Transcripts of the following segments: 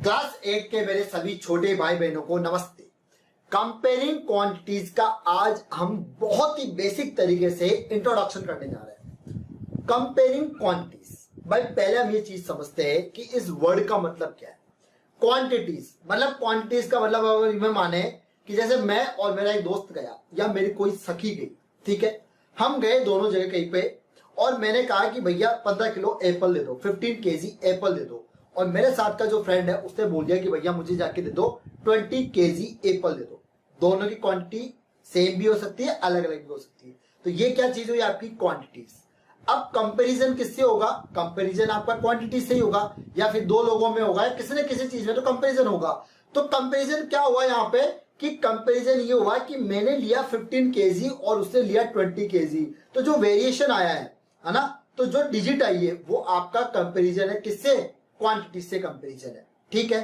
Class 8 के मेरे सभी छोटे भाई बहनों को नमस्ते। कंपेयरिंग क्वांटिटीज का आज हम बहुत ही बेसिक तरीके से इंट्रोडक्शन करने जा रहे हैं। कंपेयरिंग क्वांटिटीज, भाई पहले हम ये चीज समझते हैं कि इस वर्ड का मतलब क्या है। क्वांटिटीज मतलब क्वांटिटीज का मतलब अगर मैं माने कि जैसे मैं और मेरा एक दोस्त गया या मेरी कोई सखी गई, ठीक है, हम गए दोनों जगह कहीं पे और मैंने कहा कि भैया 15 किलो एप्पल दे दो, 15 केजी एप्पल दे दो, और मेरे साथ का जो फ्रेंड है उसने बोल दिया कि भैया मुझे जाके दे दो 20 केजी एप्पल दे दो। दोनों की क्वांटिटी सेम भी हो सकती है, अलग अलग भी हो सकती है। तो ये क्या चीज हुई आपकी क्वांटिटीज। अब कंपैरिजन किससे होगा? कंपैरिजन आपका क्वांटिटी से ही होगा या फिर दो लोगों में होगा या किसी न किसी चीज में तो कंपैरिजन होगा। तो कंपैरिजन क्या हुआ यहाँ पे कि कंपैरिजन ये हुआ कि मैंने लिया 15 केजी और उसने लिया 20 केजी, तो जो वेरिएशन आया है ना, तो जो डिजिट आई है वो आपका कंपैरिजन है। किससे? क्वांटिटी से कंपैरिजन है, ठीक है।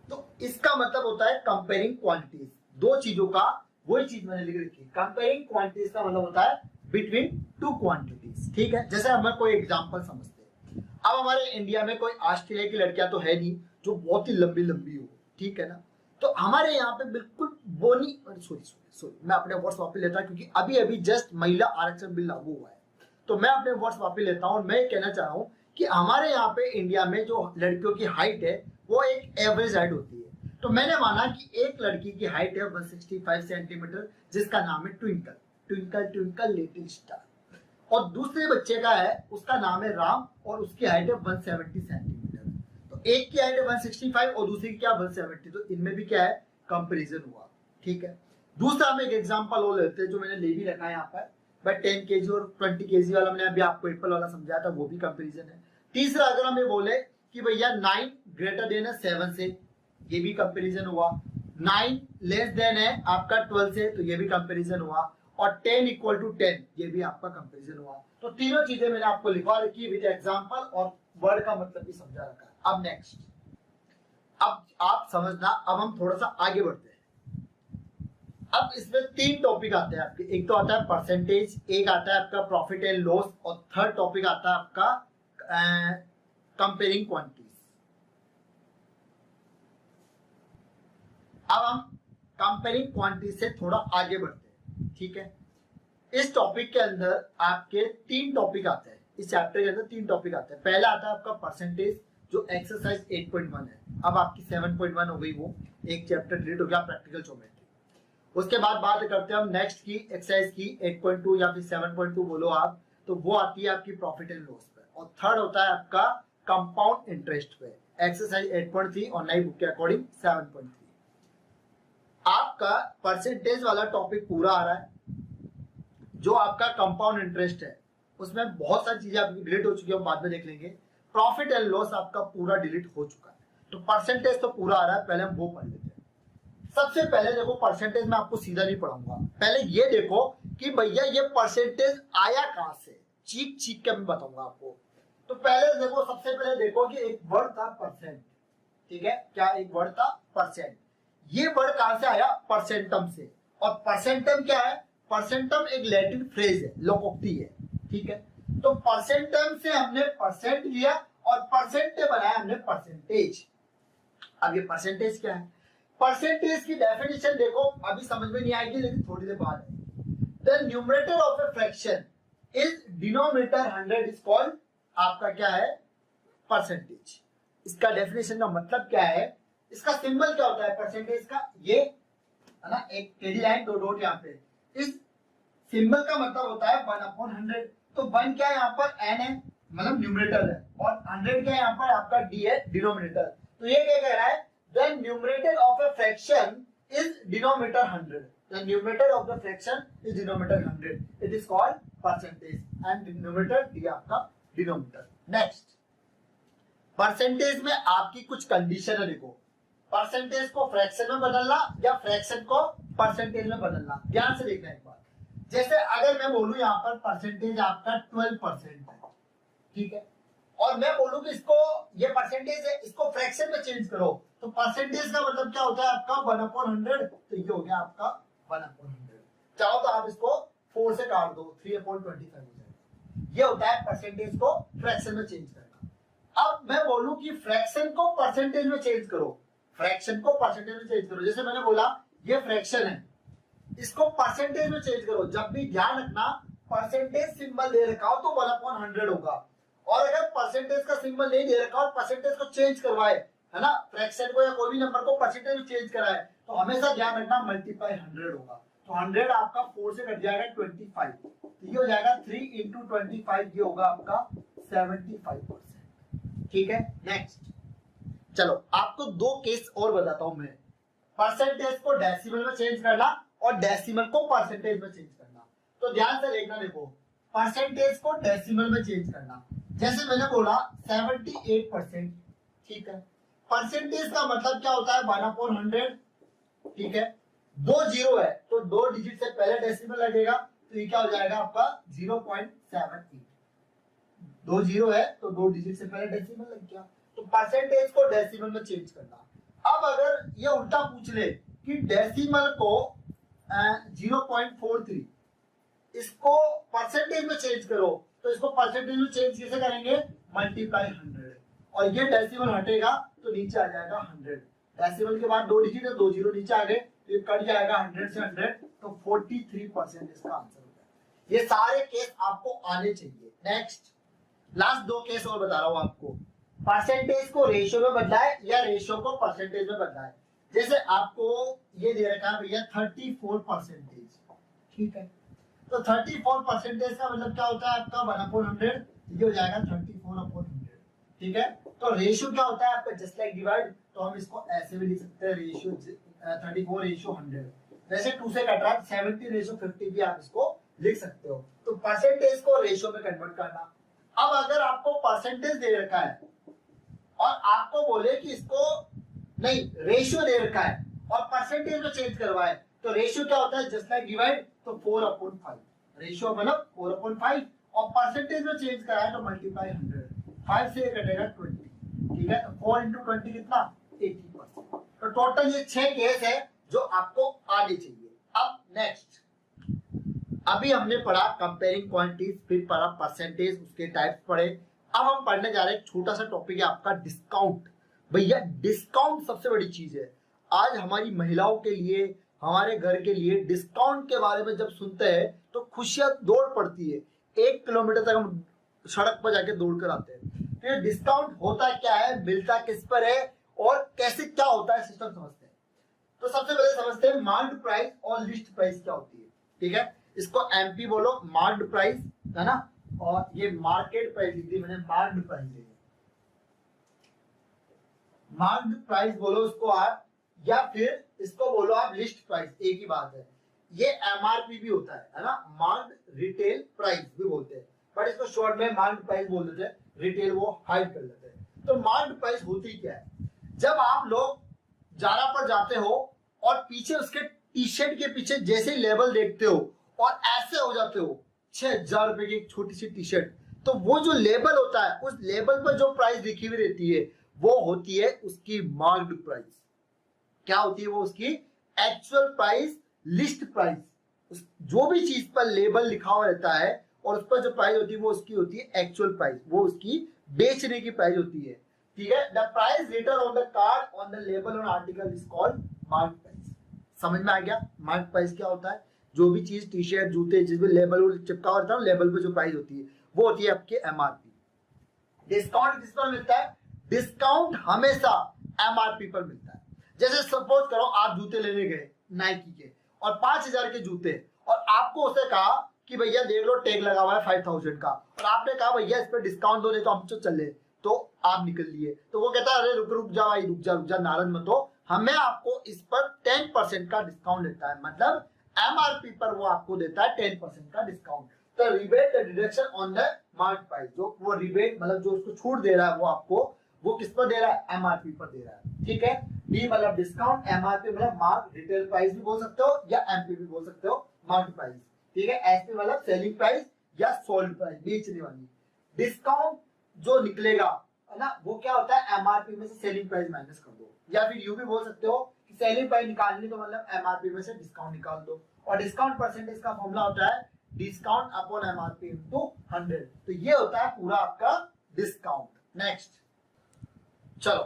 तो इसका मतलब होता है कंपेयरिंग क्वांटिटीज। दो चीजों का वही चीज मैंने लिख रखी है। कंपेयरिंग क्वांटिटीज का मतलब होता है बिटवीन टू क्वांटिटीज, ठीक है। जैसे हम कोई एग्जांपल समझते हैं। अब हमारे इंडिया में कोई ऑस्ट्रेलिया की लड़कियां तो है नहीं जो बहुत ही लंबी लंबी हो, ठीक है ना। तो हमारे यहाँ पे बिल्कुल बोनी, सॉरी मैं अपने वर्ड्स वापस लेता हूँ क्योंकि अभी अभी जस्ट महिला आरक्षण बिल लागू हुआ है, तो मैं अपने वर्ड्स वापस लेता हूँ और मैं कहना चाह रहा हूँ कि हमारे यहाँ पे इंडिया में जो लड़कियों की हाइट है वो एक एवरेज हाइट होती है। तो मैंने माना कि एक लड़की की हाइट है 165 सेंटीमीटर, जिसका नाम है twinkle, twinkle twinkle little star, और दूसरे बच्चे का है, उसका नाम है राम और उसकी हाइट है 170 सेंटीमीटर। तो एक की हाइट है 165 और दूसरी की क्या 170, तो इनमें भी क्या है कंपेरिजन हुआ, ठीक है। दूसरा हम एक एग्जांपल और लेते हैं जो मैंने ले भी रखा है यहाँ पर, बट 10 केजी और 20 केजी वाला मैंने अभी आपको एप्पल वाला समझाया था, वो भी कंपैरिजन है। तीसरा अगर हम ये बोले कि भैया 9 ग्रेटर देन है 7 से, ये भी कंपैरिजन हुआ। 9 लेस देन है आपका 12 से, तो ये भी कंपैरिजन हुआ। और 10 इक्वल टू 10, ये भी आपका कंपैरिजन हुआ। तो तीनों चीजें मैंने आपको लिखवा रखी विद एग्जांपल और वर्ड का मतलब भी समझा रखा है। अब नेक्स्ट, अब आप समझना, अब हम थोड़ा सा आगे बढ़ते हैं। अब इसमें 3 टॉपिक आते हैं आपके। एक तो आता है परसेंटेज, एक आता है आपका प्रॉफिट एंड लॉस, और थर्ड टॉपिक आता है आपका कंपेयरिंग क्वांटिटीज। अब हम कंपेयरिंग क्वांटिटीज से थोड़ा आगे बढ़ते हैं, ठीक है। इस टॉपिक के अंदर आपके 3 टॉपिक आते हैं। इस चैप्टर के अंदर 3 टॉपिक आते हैं। पहला आता है आपका परसेंटेज, जो एक्सरसाइज 8.1 है। अब आपकी 7.1 हो गई, वो एक चैप्टर डिलीट हो गया, प्रैक्टिकल ज्योमेट्री। उसके बाद बात करते हैं हम नेक्स्ट की, एक्सरसाइज की 8.2 या फिर 7.2 बोलो आप, तो वो आती है आपकी प्रॉफिट एंड लॉस पे। और थर्ड होता है आपका कंपाउंड इंटरेस्ट पे, एक्सरसाइज 8.3 और नई बुक के अकॉर्डिंग 7.3। आपका परसेंटेज वाला टॉपिक पूरा आ रहा है। जो आपका कंपाउंड इंटरेस्ट है उसमें बहुत सारी चीजें आपकी डिलीट हो चुकी है, हम बाद में देख लेंगे। प्रॉफिट एंड लॉस आपका पूरा डिलीट हो चुका है, तो परसेंटेज तो पूरा आ रहा है। पहले हम वो पढ़ लेते हैं। सबसे पहले देखो, परसेंटेज में आपको सीधा नहीं पढ़ाऊंगा, पहले ये देखो कि भैया ये परसेंटेज आया कहां से, चीख चीख के मैं बताऊंगा आपको। तो पहले देखो, सबसे पहले देखो कि एक वर्ड था परसेंट, ठीक है, क्या एक वर्ड था परसेंट। ये वर्ड कहां से आया? परसेंटम से। और परसेंटम क्या है? परसेंटम एक लैटिन फ्रेज है, लोकोक्ति है, ठीक है। तो परसेंटम से हमने परसेंट लिया और परसेंट बनाया हमने परसेंटेज। अब ये परसेंटेज क्या है? परसेंटेज की डेफिनेशन देखो, अभी समझ में नहीं आएगी लेकिन थोड़ी देर बाद है। The numerator of a fraction is denominator 100 is called, आपका क्या है? परसेंटेज। इसका डेफिनेशन का मतलब क्या है? इसका सिंबल क्या होता है परसेंटेज का? ये है ना, एक टेढ़ी लाइन, 2 डॉट यहाँ पे। इस सिंबल का मतलब होता है 1/100। तो 1 क्या है यहाँ पर? n है, मतलब न्यूमरेटर है, और 100 क्या है यहाँ पर? आपका d है, डिनोमिनेटर। तो ये क्या कह रहा है? The numerator of a fraction is denominator 100. The numerator of the fraction is denominator 100. It is called percentage and denominator दिया आपका denominator. Next, परसेंटेज में आपकी कुछ कंडीशन है। देखो, परसेंटेज को फ्रैक्शन में बदलना या फ्रैक्शन को परसेंटेज में बदलना, ध्यान से देखना एक बार। जैसे अगर मैं बोलूं यहाँ पर परसेंटेज आपका 12% है, ठीक है, और मैं बोलूं कि इसको, ये परसेंटेज है, इसको फ्रैक्शन में चेंज करो, तो परसेंटेज का मतलब क्या होता है आपका? 1/100। तो ये हो गया आपका 1/100। चाहो तो आप इसको 4 से काट दो, 3/25 हो जाएगा। ये होता है परसेंटेज को फ्रैक्शन में चेंज करना। अब मैं बोलूं कि फ्रैक्शन को परसेंटेज में चेंज करो, फ्रैक्शन को परसेंटेज में चेंज करो, जैसे मैंने बोला ये फ्रैक्शन है, इसको परसेंटेज में चेंज करो। जब भी ध्यान रखना परसेंटेज सिंबल दे रखा हो तो 1/100 होगा, और अगर परसेंटेज का सिंबल नहीं दे रखा और परसेंटेज को चेंज करवाए, है ना, फ्रैक्शन को या कोई भी नंबर को परसेंटेज में चेंज कराए, तो हमेशा ध्यान रखना मल्टीप्लाई 100 होगा। तो 100 आपका 4 से कट जाएगा 25, तो ये हो जाएगा 3 इंटू 25, ये होगा आपका 75%। ठीक है, नेक्स्ट चलो आपको दो केस और बताता हूं मैं, परसेंटेज को डेसिमल में चेंज करना और डेसिमल को परसेंटेज में चेंज करना। तो ध्यान से देखना, देखो परसेंटेज को डेसिमल में चेंज करना, जैसे मैंने बोला 78%, ठीक है, परसेंटेज का मतलब क्या होता है 1/100, ठीक है, 2 जीरो है तो 2 डिजिट से पहले डेसिमल लगेगा, तो ये क्या हो जाएगा आपका 0.78, 2 जीरो है तो 2 डिजिट से पहले डेसिमल लग गया, तो परसेंटेज को डेसिमल में चेंज करना। अब अगर ये उल्टा पूछ ले कि डेसिमल को 0.43 इसको परसेंटेज में चेंज करो, तो इसको परसेंटेज में चेंज कैसे करेंगे, मल्टीप्लाई 100, और ये डेसिमल हटेगा तो नीचे आ जाएगा 100, डेसिमल के बाद 2 डिजिट है, 2 जीरो नीचे आ गए, तो ये कट जाएगा 100 से 100, तो 43% इसका आंसर होगा। ये सारे केस आपको आने चाहिए। नेक्स्ट लास्ट 2 केस और बता रहा हूं आपको, परसेंटेज को रेशियो में बदला है या रेशियो को परसेंटेज में बदला है। जैसे आपको ये दे रखा है भैया 34%, ठीक है, तो 34% का मतलब क्या होता है आपका 1/100, ये हो जाएगा 34/100, ठीक है। तो रेशियो क्या होता है आपका जस्ट लाइक डिवाइड, तो हम इसको ऐसे भी लिख सकते हैं, रेशियो 34/100, वैसे 2 से कट रहा है 70/50 भी आप इसको लिख सकते हो। तो परसेंटेज को रेशियो में कन्वर्ट करना। अब अगर आपको परसेंटेज दे रखा है और आपको बोले कि इसको नहीं रेशियो दे रखा है और परसेंटेज में चेंज करवाए, तो रेशियो क्या होता है जस्ट लाइक डिवाइड, तो 4/5, रेशियो मतलब 4/5, और परसेंटेज में चेंज कराए तो मल्टीप्लाई 100, 5 से कटेगा 20, ठीक है, तो 4 इंटू 20 कितना 80%। तो टोटल ये 6 केस है जो आपको आने चाहिए। अब नेक्स्ट, अभी हमने पढ़ा कंपेयरिंग क्वांटिटीज, फिर पढ़ा परसेंटेज, उसके टाइप्स पढ़े। अब हम पढ़ने जा रहे हैं एक छोटा सा टॉपिक है आपका डिस्काउंट। भैया डिस्काउंट सबसे बड़ी चीज है। आज हमारी महिलाओं के लिए, हमारे घर के लिए डिस्काउंट के बारे में जब सुनते हैं तो खुशियां दौड़ पड़ती है, 1 किलोमीटर तक हम सड़क पर जाके दौड़ कर आते हैं। तो ये डिस्काउंट होता क्या है, मिलता किस पर है और कैसे क्या होता है, सिस्टम समझते हैं। तो सबसे पहले समझते हैं मार्क्ड प्राइस और लिस्ट प्राइस क्या होती है, ठीक है। इसको एमपी बोलो, मार्क्ड प्राइस, है ना, और ये मार्केट प्राइस लिख दी मैंने, मार्क्ड प्राइस है, मार्क्ड प्राइस बोलो उसको आप, या फिर इसको बोलो आप लिस्ट प्राइस, एक ही बात है। ये एमआरपी भी होता है ना, मार्क्ड रिटेल प्राइस भी बोलते हैं, बट इसको शॉर्ट में मार्क्ड प्राइस बोल देते हैं, रिटेल वो हाइड कर देते हैं। तो मार्क्ड प्राइस होती क्या है, जब आप लोग जारा पर जाते हो और पीछे उसके टी शर्ट के पीछे जैसे लेबल देखते हो और ऐसे हो जाते हो 6000 रुपए की एक छोटी सी टी शर्ट, तो वो जो लेबल होता है उस लेबल पर जो प्राइस लिखी हुई रहती है वो होती है उसकी मार्क्ड प्राइस। क्या होती है वो, उसकी एक्चुअल प्राइस, लिस्ट प्राइस। जो भी चीज पर लेबल लिखा हुआ रहता है और उस पर जो प्राइस होती है वो उसकी होती है एक्चुअल प्राइस, वो उसकी बेचने की प्राइस होती है, ठीक है। The price written on the card on the label on article is called mark price. समझ में आ गया मार्क प्राइस क्या होता है। जो भी चीज टी शर्ट, जूते, जिसमें लेबल चिपका हुआ रहता है, लेबल पे जो प्राइस होती है वो होती है आपके एमआरपी। डिस्काउंट किस पर मिलता है, डिस्काउंट हमेशा एमआरपी पर मिलता है। जैसे सपोज करो आप जूते लेने गए नाइकी के और 5000 के जूते, और आपको उसे कहा कि भैया देख लो टैग लगा हुआ है 5000 का, और आपने कहा भैया इस पर डिस्काउंट दो नहीं तो हम तो चले, तो आप निकल लिए। तो वो कहता है अरे रुक रुक जा भाई, रुक जा नाराज मत हो, हमें आपको इस पर 10% का डिस्काउंट देता है, मतलब एमआरपी पर वो आपको देता है 10% का डिस्काउंट। तो rebate the deduction on the mark price, जो वो रिबेट मतलब जो उसको छूट दे रहा है वो आपको, वो किस पर दे रहा है, एमआरपी पर दे रहा है, ठीक है। डी मतलब डिस्काउंट, एमआरपी मतलब मार्क रिटेल प्राइस भी बोल सकते हो या एमपी भी बोल सकते हो, मार्क प्राइस, ठीक है। एसपी मतलब सेलिंग प्राइस या सोल्ड प्राइस, बेचने वाली। डिस्काउंट जो निकलेगा है ना, वो क्या होता है, एमआरपी में से सेलिंग प्राइस माइनस कर दो, या फिर यू भी बोल सकते हो कि सेलिंग प्राइस निकालनी तो मतलब एमआरपी में से डिस्काउंट निकाल दो। और डिस्काउंट परसेंटेज का फॉर्मूला होता है डिस्काउंट अपॉन एमआरपी इनटू 100। तो ये होता है पूरा आपका डिस्काउंट। नेक्स्ट चलो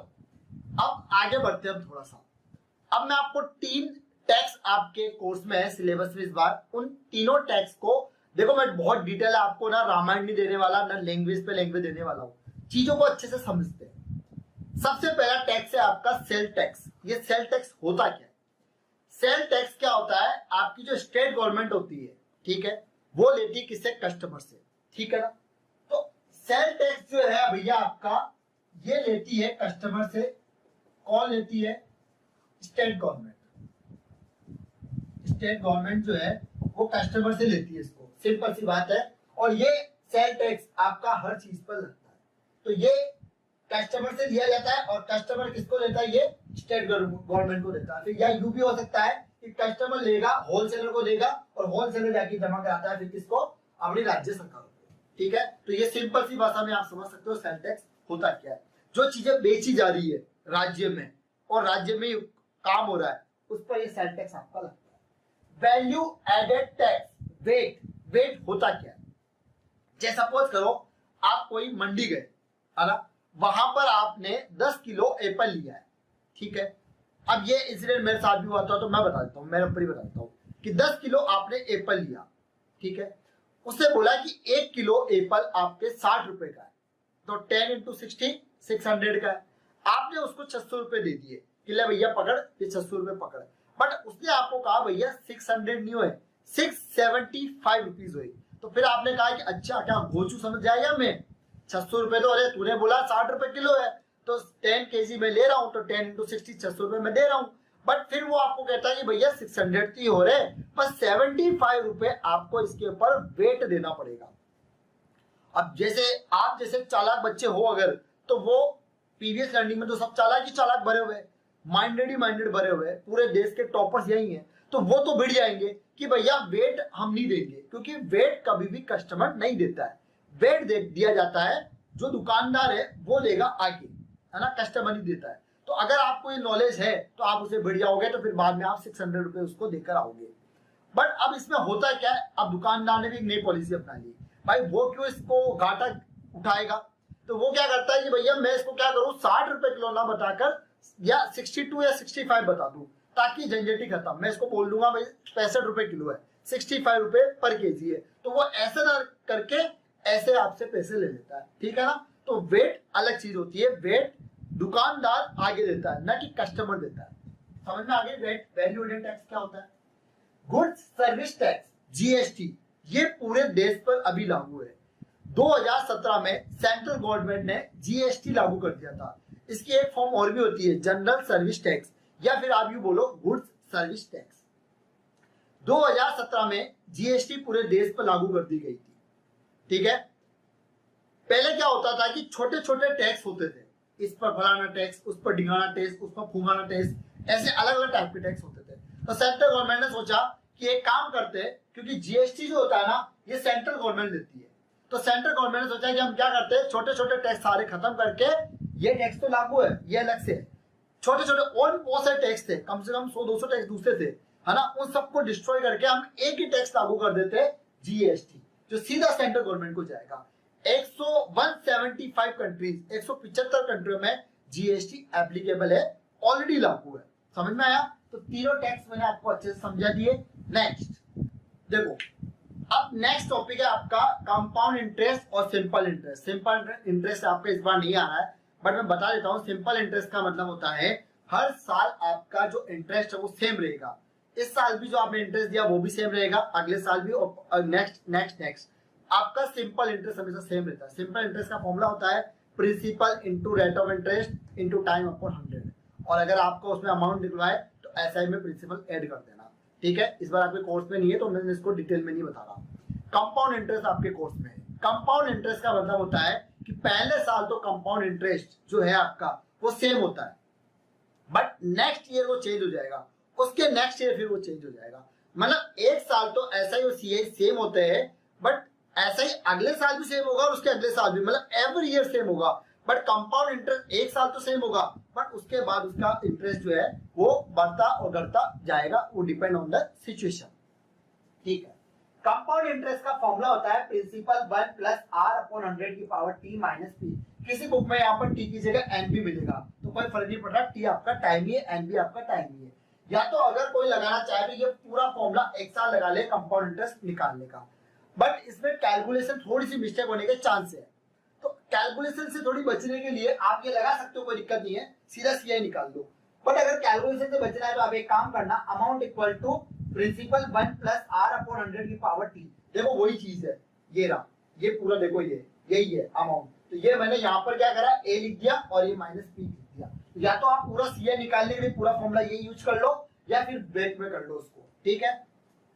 अब आगे बढ़ते हैं थोड़ा सा। अब मैं आपको 3 टैक्स आपके कोर्स में है सिलेबस में इस बार, उन तीनों टैक्स को देखो, मैं बहुत डिटेल आपको ना रामायण नहीं देने वाला, ना लैंग्वेज पे लैंग्वेज देने वाला हूँ, चीजों को अच्छे से समझते हैं। सबसे पहला टैक्स है आपका सेल टैक्स। ये सेल टैक्स होता क्या है? सेल टैक्स क्या होता है? आपकी जो स्टेट गवर्नमेंट होती है, ठीक है, वो लेती है किससे? कस्टमर से, ठीक है ना। तो सेल टैक्स जो है भैया आपका, ये लेती है कस्टमर से। कौन लेती है? State government. स्टेट गवर्नमेंट जो है वो कस्टमर से लेती है इसको, सिंपल सी बात है। और ये सेल टैक्स आपका हर चीज पर लगता है, तो ये कस्टमर से लिया जाता है। और कस्टमर किसको लेता है? ये स्टेट गवर्नमेंट को देता है। फिर या यू भी हो सकता है कि कस्टमर लेगा, होलसेलर को देगा, और होलसेलर जाके जमा कराता है फिर किसको? अपनी राज्य सरकार को, ठीक है। तो ये सिंपल सी भाषा में आप समझ सकते हो सेल टैक्स होता क्या है। जो चीजें बेची जा रही है राज्य में और राज्य में काम हो रहा है, उस पर ये सेल टैक्स आपका लगता है। Value added tax, VAT. VAT होता क्या है? जैसे सपोज करो आप कोई मंडी गए, है ना, वहां पर आपने 10 किलो एप्पल लिया है, ठीक है। अब ये इंसिडेंट मेरे साथ भी हुआ था, तो मैं बता देता हूँ, मेरे ऊपर ही बताता हूँ कि 10 किलो आपने एप्पल लिया, ठीक है। उससे बोला कि 1 किलो एप्पल आपके 60 रुपए का है, तो 10 into 60 600 का है। आपने उसको 600 रुपए दे दिए कि ले भैया पकड़, ये 600 रुपए पकड़। बट उसने आपको कहा भैया 600 नहीं हुए, 675 रुपीज हुई। तो फिर आपने कहा कि अच्छा क्या घोचू समझ जाएगा मैं, 600 रुपए तो, अरे तूने बोला 60 रुपए किलो है, तो 10 केजी में ले रहा हूं, तो 10 into 60 600 रुपए में दे रहा हूं। बट फिर वो आपको कहता है कि भैया 600 ही हो रहे, पर 75 रुपए आपको इसके ऊपर वेट देना पड़ेगा। अब जैसे आप जैसे चालाक बच्चे हो अगर, तो वो पीवीएस लर्निंग में तो सब चालाक ही चालाक भरे हुए, माइंडेड ही माइंडेड भरे हुए, पूरे देश के टॉपर्स यही हैं, तो वो तो भिड़ जाएंगे कि भैया वेट हम नहीं देंगे, क्योंकि वेट कभी भी कस्टमर नहीं देता है। वेट दिया जाता है, जो दुकानदार है वो देगा आगे, है ना, कस्टमर नहीं देता है। तो अगर आपको ये नॉलेज है तो आप उसे भिड़ जाओगे, तो फिर बाद में आप 600 रुपए उसको देकर आओगे। बट अब इसमें होता क्या है, अब दुकानदार ने भी एक नई पॉलिसी अपना ली, भाई वो क्यों इसको घाटा उठाएगा, तो वो क्या करता है कि भैया मैं इसको क्या करूं, 60 रुपए किलो ना बताकर या 62 या 65 बता दूं, ताकि झंझट ही खत्म। मैं इसको बोल दूंगा भाई 65 रुपए किलो है, 65 रुपए पर केजी है, तो वो ऐसे ना करके ऐसे आपसे पैसे ले लेता है, ठीक है ना। तो वेट अलग चीज होती है, वेट दुकानदार आगे देता है, ना कि कस्टमर देता है। समझ में आगे? वेट वैल्यू एडेड टैक्स क्या होता है? गुड्स सर्विस टैक्स, जीएसटी, ये पूरे देश पर अभी लागू है। 2017 में सेंट्रल गवर्नमेंट ने जीएसटी लागू कर दिया था। इसकी एक फॉर्म और भी होती है, जनरल सर्विस टैक्स, या फिर आप यूं बोलो गुड्स सर्विस टैक्स। 2017 में जीएसटी पूरे देश पर लागू कर दी गई थी, ठीक है। पहले क्या होता था कि छोटे छोटे टैक्स होते थे, इस पर फलाना टैक्स, उस पर ढिंगाना टैक्स, उस पर फूंगाना टैक्स, ऐसे अलग अलग टाइप के टैक्स होते थे। तो सेंट्रल गवर्नमेंट ने सोचा कि एक काम करते हैं, क्योंकि जीएसटी जो होता है ना, ये सेंट्रल गवर्नमेंट देती है, तो सेंट्रल गवर्नमेंट ने सोचा कि हम क्या करते हैं, छोटे छोटे टैक्स सारे खत्म करके, ये टैक्स तो लागू है, ये अलग से, छोटे छोटे और भी बहुत सारे टैक्स थे, कम से कम 100-200 टैक्स दूसरे थे, है ना, उन सबको डिस्ट्रॉय करके हम एक ही टैक्स लागू कर देते, जीएसटी, जो सीधा सेंट्रल गवर्नमेंट को जाएगा। 175 कंट्रीज, 175 कंट्रियों में जीएसटी एप्लीकेबल है, ऑलरेडी लागू है। समझ में आया? तो तीनों टैक्स मैंने आपको अच्छे से समझा दिए। नेक्स्ट देखो, अब नेक्स्ट टॉपिक है आपका कंपाउंड इंटरेस्ट और सिंपल इंटरेस्ट। सिंपल इंटरेस्ट आपका इस बार नहीं आ रहा है, बट मैं बता देता हूं। सिंपल इंटरेस्ट का मतलब होता है हर साल आपका जो इंटरेस्ट है वो सेम रहेगा। इस साल भी जो आपने इंटरेस्ट दिया वो भी सेम रहेगा, अगले साल भी, और नेक्स्ट आपका सिंपल इंटरेस्ट हमेशा सेम रहता है। सिंपल इंटरेस्ट का फॉर्मूला होता है principal into rate of interest into time upon 100। और अगर आपको उसमें अमाउंट निकलवाए तो एसआई में प्रिंसिपल ऐड कर देना, ठीक है। इस बार आपके कोर्स में नहीं है तो मैं इसको डिटेल में नहीं बता रहा। कंपाउंड इंटरेस्ट आपके कोर्स में है। कंपाउंड इंटरेस्ट का मतलब होता है कि पहले साल तो कंपाउंड इंटरेस्ट जो है आपका वो सेम होता है, बट नेक्स्ट ईयर वो चेंज हो जाएगा, उसके नेक्स्ट ईयर फिर वो चेंज हो जाएगा। मतलब एक साल तो एसआई और सीआई सेम होते हैं, बट ऐसा ही अगले साल भी सेम होगा और उसके अगले साल भी, मतलब एवरी ईयर सेम होगा। बट कंपाउंड इंटरेस्ट एक साल तो सेम होगा, बट उसके बाद उसका इंटरेस्ट जो है वो बढ़ता और घटता जाएगा, वो डिपेंड ऑन द सिचुएशन, ठीक है। कंपाउंड इंटरेस्ट का फॉर्मूला होता है प्रिंसिपल 1 + r/100 की पावर t - p। किसी बुक में यहाँ पर टी की जगह एन भी मिलेगा तो कोई फर्क नहीं पड़ रहा, टी आपका टाइम ही है, एन भी आपका टाइम ही है। या तो अगर कोई लगाना चाहे तो ये पूरा फॉर्मूला एक साल लगा ले कंपाउंड इंटरेस्ट निकालने का, बट इसमें कैलकुलेशन थोड़ी सी मिस्टेक होने के चांस है। तो कैलकुलेशन से थोड़ी बचने के लिए आप ये लगा सकते हो, कोई दिक्कत नहीं है, सीधा सीआई निकाल दो। बट अगर कैलकुलेशन से बचना है तो आप एक काम करना, amount equal to principal 1 plus R upon 100 की पावर टी। देखो वही चीज है, ये रहा, ये पूरा देखो, ये यही है अमाउंट। तो ये मैंने यहाँ पर क्या करा, ए लिख दिया और ये माइनस पी लिख दिया। या तो आप पूरा सीआई निकालने के लिए पूरा फॉर्मूला ये यूज कर लो या फिर ब्रेक में कर लो उसको, ठीक है।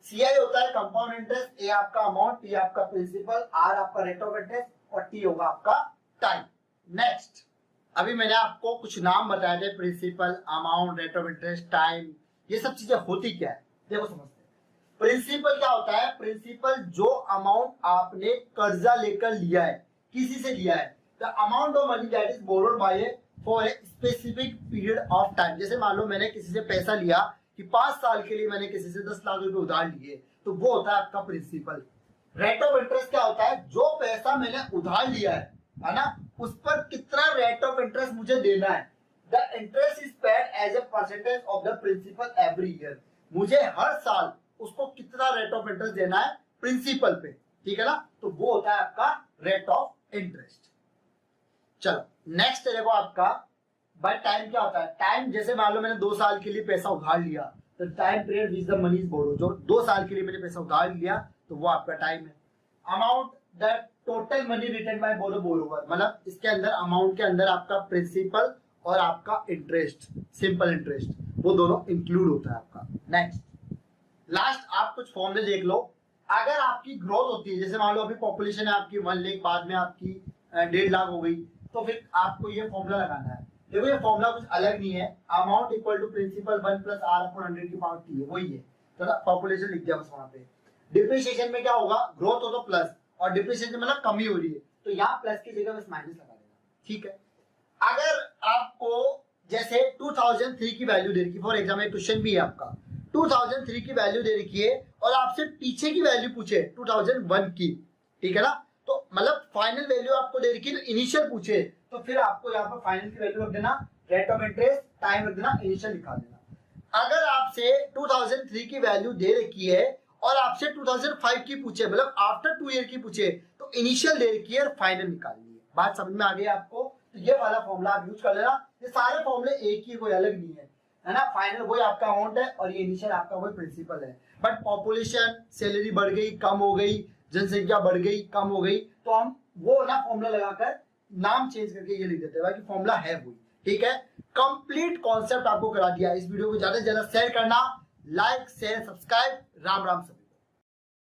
सीआई होता है कंपाउंड इंटरेस्ट, ए आपका अमाउंट, टी आपका प्रिंसिपल, आर आपका रेट ऑफ इंटरेस्ट और टी होगा आपका टाइम। नेक्स्ट, अभी मैंने आपको कुछ नाम बताए थे, principal, amount, rate of interest, time, ये सब चीजें होती क्या है देखो समझते हैं। प्रिंसिपल क्या होता है, प्रिंसिपल जो अमाउंट आपने कर्जा लेकर लिया है, किसी से लिया है, the amount of money that is borrowed by for a specific period of time. जैसे मान लो मैंने किसी से पैसा लिया कि 5 साल के लिए मैंने किसी से 10 लाख रुपए उधार लिए, तो वो होता है आपका प्रिंसिपल। रेट ऑफ इंटरेस्ट क्या होता है, जो पैसा मैंने उधार लिया है ना, उस पर कितना रेट ऑफ इंटरेस्ट मुझे देना है। The interest is paid as a percentage of the principal every year. मुझे हर साल उसको कितना रेट ऑफ इंटरेस्ट देना है प्रिंसिपल पे, ठीक है ना, तो वो होता है आपका रेट ऑफ इंटरेस्ट। चलो नेक्स्ट देखो आपका बाय टाइम क्या होता है। टाइम, जैसे मान लो मैंने 2 साल के लिए पैसा उधार लिया, तो time period which the money is borrow, जो 2 साल के लिए मैंने पैसा उधार लिया तो वो आपका टाइम है। Amount, the total money return by borrower, मतलब इसके अंदर अमाउंट के अंदर आपका प्रिंसिपल और आपका इंटरेस्ट, सिंपल इंटरेस्ट, वो दोनों इंक्लूड होता है आपका। नेक्स्ट, लास्ट आप कुछ फॉर्मूले देख लो। अगर आपकी ग्रोथ होती है, जैसे मान लो अभी पॉपुलेशन है आपकी 1 लाख, बाद में आपकी 1.5 लाख हो गई, तो फिर आपको ये फॉर्मूला लगाना है। देखो ये फॉर्मूला कुछ अलग नहीं है, amount equal to principal 1 plus R upon 100 की पावर टी है, वही है, तो पॉपुलेशन लिख दिया बस वहां पे। डिप्रिसिएशन में क्या होगा, ग्रोथ हो तो प्लस, और डिप्रिसिएशन मतलब कमी हो रही है तो यहाँ प्लस की जगह बस माइनस लगा देना, ठीक है। अगर आपको जैसे 2003 की वैल्यू दे रखी, फॉर एग्जाम्पल क्वेश्चन भी है आपका, 2003 की वैल्यू दे रखी है और आपसे पीछे की वैल्यू पूछे 2001 की, ठीक है ना, तो मतलब फाइनल वैल्यू आपको दे रखी है तो इनिशियल पूछे, तो फिर आपको यहाँ पर फाइनल की वैल्यू रख देना, रेट ऑफ इंटरेस्ट, टाइम रख देना, इनिशियल निकाल देना। अगर आपसे 2003 की वैल्यू दे रखी है और आपसे 2005 की पूछे, मतलब आफ्टर 2 ईयर की पूछे, तो इनिशियल दे रखी है और फाइनल निकालनी है। बात समझ में आ गई आपको, तो ये वाला फॉर्मूला आप यूज कर लेना। ये सारे फॉर्मूले एक ही, कोई अलग नहीं है ना। फाइनल वही आपका अमाउंट है और ये इनिशियल आपका वही प्रिंसिपल है। बट पॉपुलेशन, सैलरी बढ़ गई, कम हो गई, जनसंख्या बढ़ गई, कम हो गई, तो हम वो ना फॉर्मूला लगाकर नाम चेंज करके ये लिख देते हैं, बाकी फॉर्मूला है वही, ठीक है। कंप्लीट कॉन्सेप्ट आपको करा दिया। इस वीडियो को ज्यादा से ज्यादा शेयर करना, like share subscribe. Ram Ram सब।